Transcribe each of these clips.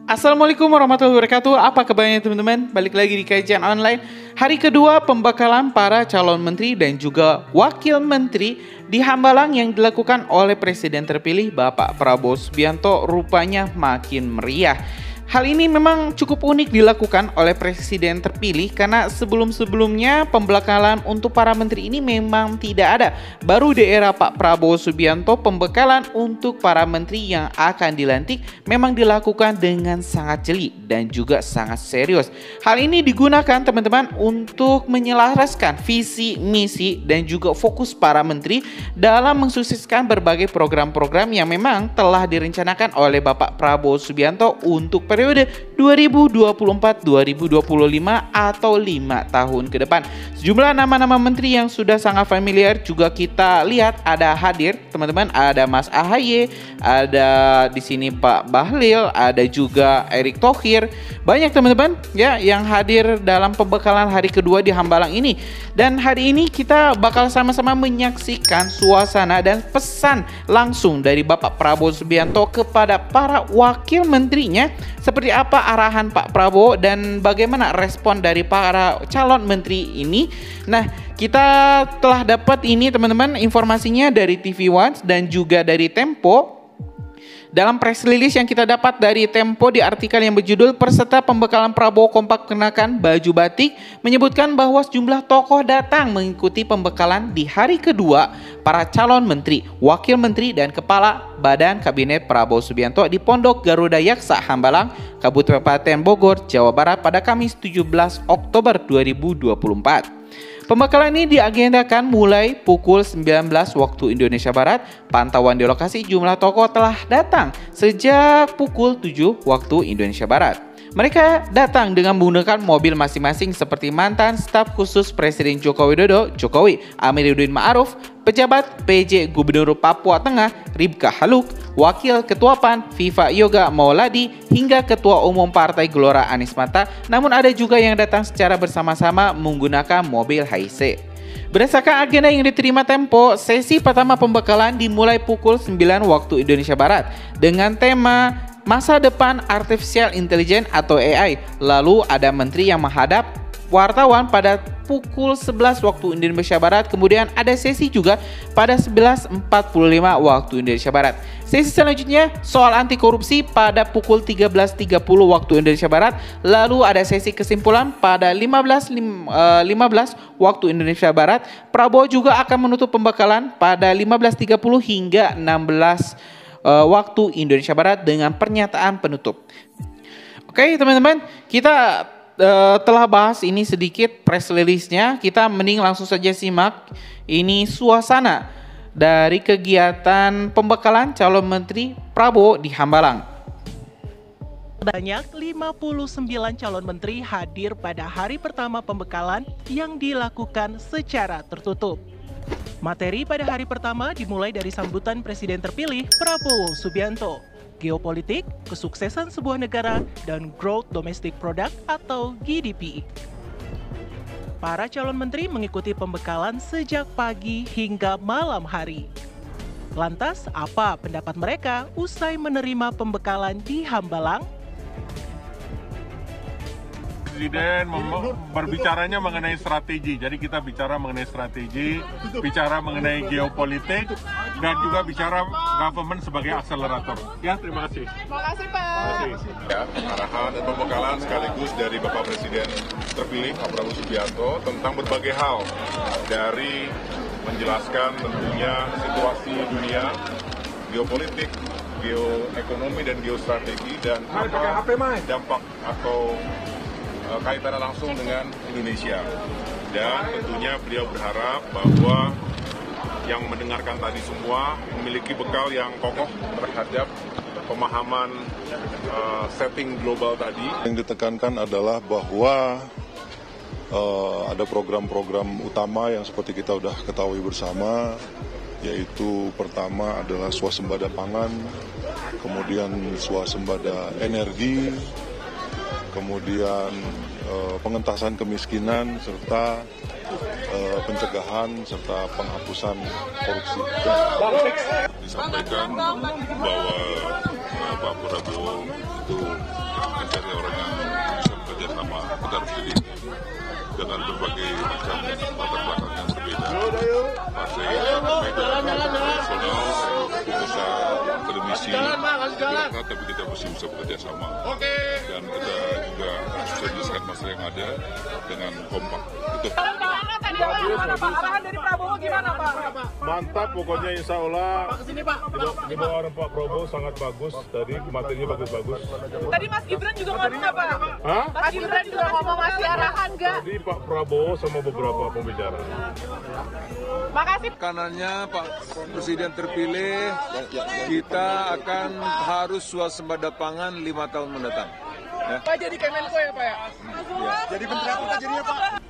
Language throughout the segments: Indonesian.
Assalamualaikum warahmatullahi wabarakatuh. Apa kabarnya teman-teman? Balik lagi di kajian online. Hari kedua pembekalan para calon menteri dan juga wakil menteri di Hambalang yang dilakukan oleh Presiden terpilih Bapak Prabowo Subianto rupanya makin meriah. Hal ini memang cukup unik dilakukan oleh Presiden terpilih karena sebelum-sebelumnya pembekalan untuk para menteri ini memang tidak ada. Baru di era Pak Prabowo Subianto pembekalan untuk para menteri yang akan dilantik memang dilakukan dengan sangat jeli dan juga sangat serius. Hal ini digunakan teman-teman untuk menyelaraskan visi, misi dan juga fokus para menteri dalam mensukseskan berbagai program-program yang memang telah direncanakan oleh Bapak Prabowo Subianto untuk periode 2024-2025 atau 5 tahun ke depan. Sejumlah nama-nama menteri yang sudah sangat familiar juga kita lihat ada hadir, teman-teman. Ada Mas AHY, ada di sini Pak Bahlil, ada juga Erick Thohir. Banyak teman-teman ya yang hadir dalam pembekalan hari kedua di Hambalang ini. Dan hari ini kita bakal sama-sama menyaksikan suasana dan pesan langsung dari Bapak Prabowo Subianto kepada para wakil menterinya. Seperti apa arahan Pak Prabowo dan bagaimana respon dari para calon menteri ini. Nah, kita telah dapat ini teman-teman informasinya dari TV One dan juga dari Tempo. Dalam press release yang kita dapat dari Tempo di artikel yang berjudul Peserta Pembekalan Prabowo Kompak Kenakan Baju Batik menyebutkan bahwa sejumlah tokoh datang mengikuti pembekalan di hari kedua para calon menteri, wakil menteri dan kepala Badan Kabinet Prabowo Subianto di Pondok Garuda Yaksa Hambalang, Kabupaten Bogor, Jawa Barat pada Kamis 17 Oktober 2024. Pembekalan ini diagendakan mulai pukul 19 waktu Indonesia Barat. Pantauan di lokasi jumlah tokoh telah datang sejak pukul 7 waktu Indonesia Barat. Mereka datang dengan menggunakan mobil masing-masing seperti mantan staf khusus Presiden Joko Widodo, Jokowi Amiruddin Ma'ruf, pejabat PJ Gubernur Papua Tengah, Ribka Haluk, Wakil Ketua PAN, Viva Yoga Mauladi, hingga Ketua Umum Partai Gelora Anies Mata. Namun ada juga yang datang secara bersama-sama menggunakan mobil HiC. Berdasarkan agenda yang diterima Tempo, sesi pertama pembekalan dimulai pukul 9 waktu Indonesia Barat dengan tema Masa Depan Artificial Intelligence atau AI. Lalu ada menteri yang menghadap wartawan pada pukul 11 waktu Indonesia Barat. Kemudian ada sesi juga pada 11.45 waktu Indonesia Barat. Sesi selanjutnya soal anti korupsi pada pukul 13.30 waktu Indonesia Barat. Lalu ada sesi kesimpulan pada 15 waktu Indonesia Barat. Prabowo juga akan menutup pembekalan pada 15.30 hingga 16 waktu Indonesia Barat dengan pernyataan penutup. Oke teman-teman, kita telah bahas ini sedikit press release-nya. Kita mending langsung saja simak ini suasana dari kegiatan pembekalan calon menteri Prabowo di Hambalang. Banyak 59 calon menteri hadir pada hari pertama pembekalan yang dilakukan secara tertutup. Materi pada hari pertama dimulai dari sambutan Presiden terpilih Prabowo Subianto, geopolitik, kesuksesan sebuah negara, dan growth domestic product atau GDP. Para calon menteri mengikuti pembekalan sejak pagi hingga malam hari. Lantas, apa pendapat mereka usai menerima pembekalan di Hambalang? Presiden berbicaranya mengenai strategi, jadi kita bicara mengenai strategi, bicara mengenai geopolitik, dan juga bicara government sebagai akselerator. Ya, terima kasih. Terima kasih, Pak. Ya, arahan dan pembekalan sekaligus dari Bapak Presiden terpilih Pak Prabowo Subianto tentang berbagai hal, dari menjelaskan tentunya situasi dunia, geopolitik, geoekonomi dan geostrategi, dan apa dampak atau kaitannya langsung dengan Indonesia. Dan tentunya beliau berharap bahwa yang mendengarkan tadi semua memiliki bekal yang kokoh terhadap pemahaman setting global tadi. Yang ditekankan adalah bahwa ada program-program utama yang seperti kita sudah ketahui bersama, yaitu pertama adalah swasembada pangan, kemudian swasembada energi, kemudian pengentasan kemiskinan, serta pencegahan serta penghapusan korupsi. Disampaikan bahwa Pak Prabowo itu mencari orang yang bisa bekerja sama. Kita harus jadi dengan berbagai macam latar belakang yang berbeda. Partai nasional, pengusaha, akademisi, birokrat, tapi kita mesti bisa bekerja sama. Dan kita juga harus menyelesaikan masalah yang ada dengan kompak. Itu. Arahan dari Prabowo gimana, Pak? Mantap, pokoknya insya Allah di bawah orang Pak Prabowo sangat bagus. Tadi materinya bagus-bagus. Tadi Mas Gibran juga ngomong nggak, Pak? Hah? Mas Gibran juga ngomong masih arahan nggak? Tadi Pak Prabowo sama beberapa pembicara. Makasih. Kanannya Pak Presiden terpilih, kita akan harus swasembada pangan 5 tahun mendatang. Ya. Pak jadi Kemenko ya, Pak ya? Jadi Menteri apa jadinya, Pak?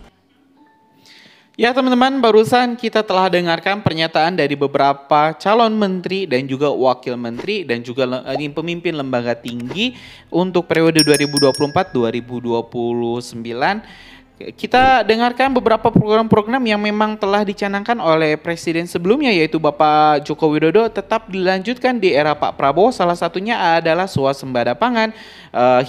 Ya teman-teman, barusan kita telah dengarkan pernyataan dari beberapa calon menteri dan juga wakil menteri dan juga pemimpin lembaga tinggi untuk periode 2024-2029. Kita dengarkan beberapa program-program yang memang telah dicanangkan oleh presiden sebelumnya, yaitu Bapak Joko Widodo, tetap dilanjutkan di era Pak Prabowo. Salah satunya adalah swasembada pangan,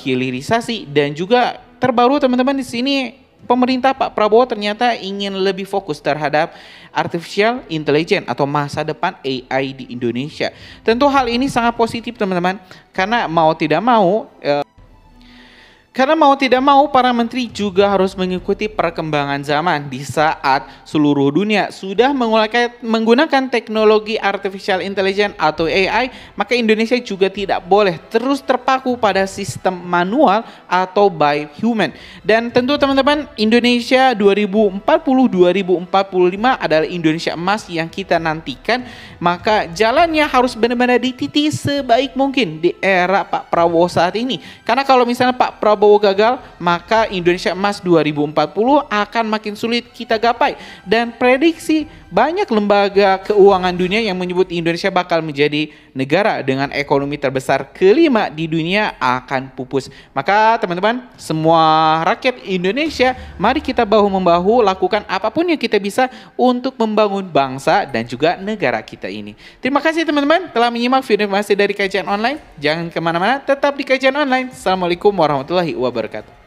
hilirisasi, dan juga terbaru teman-teman di sini pemerintah Pak Prabowo ternyata ingin lebih fokus terhadap artificial intelligence atau masa depan AI di Indonesia. Tentu hal ini sangat positif teman-teman, karena mau tidak mau para menteri juga harus mengikuti perkembangan zaman. Di saat seluruh dunia sudah menggunakan teknologi artificial intelligence atau AI, maka Indonesia juga tidak boleh terus terpaku pada sistem manual atau by human. Dan tentu teman-teman, Indonesia 2040-2045 adalah Indonesia emas yang kita nantikan. Maka jalannya harus benar-benar dititi sebaik mungkin di era Pak Prabowo saat ini. Karena kalau misalnya Pak Prabowo gagal, maka Indonesia emas 2040 akan makin sulit kita gapai. Dan prediksi banyak lembaga keuangan dunia yang menyebut Indonesia bakal menjadi negara dengan ekonomi terbesar kelima di dunia akan pupus. Maka teman-teman, semua rakyat Indonesia, mari kita bahu-membahu lakukan apapun yang kita bisa untuk membangun bangsa dan juga negara kita ini. Terima kasih teman-teman telah menyimak video informasi dari Kajian Online. Jangan kemana-mana, tetap di Kajian Online. Assalamualaikum warahmatullahi wabarakatuh.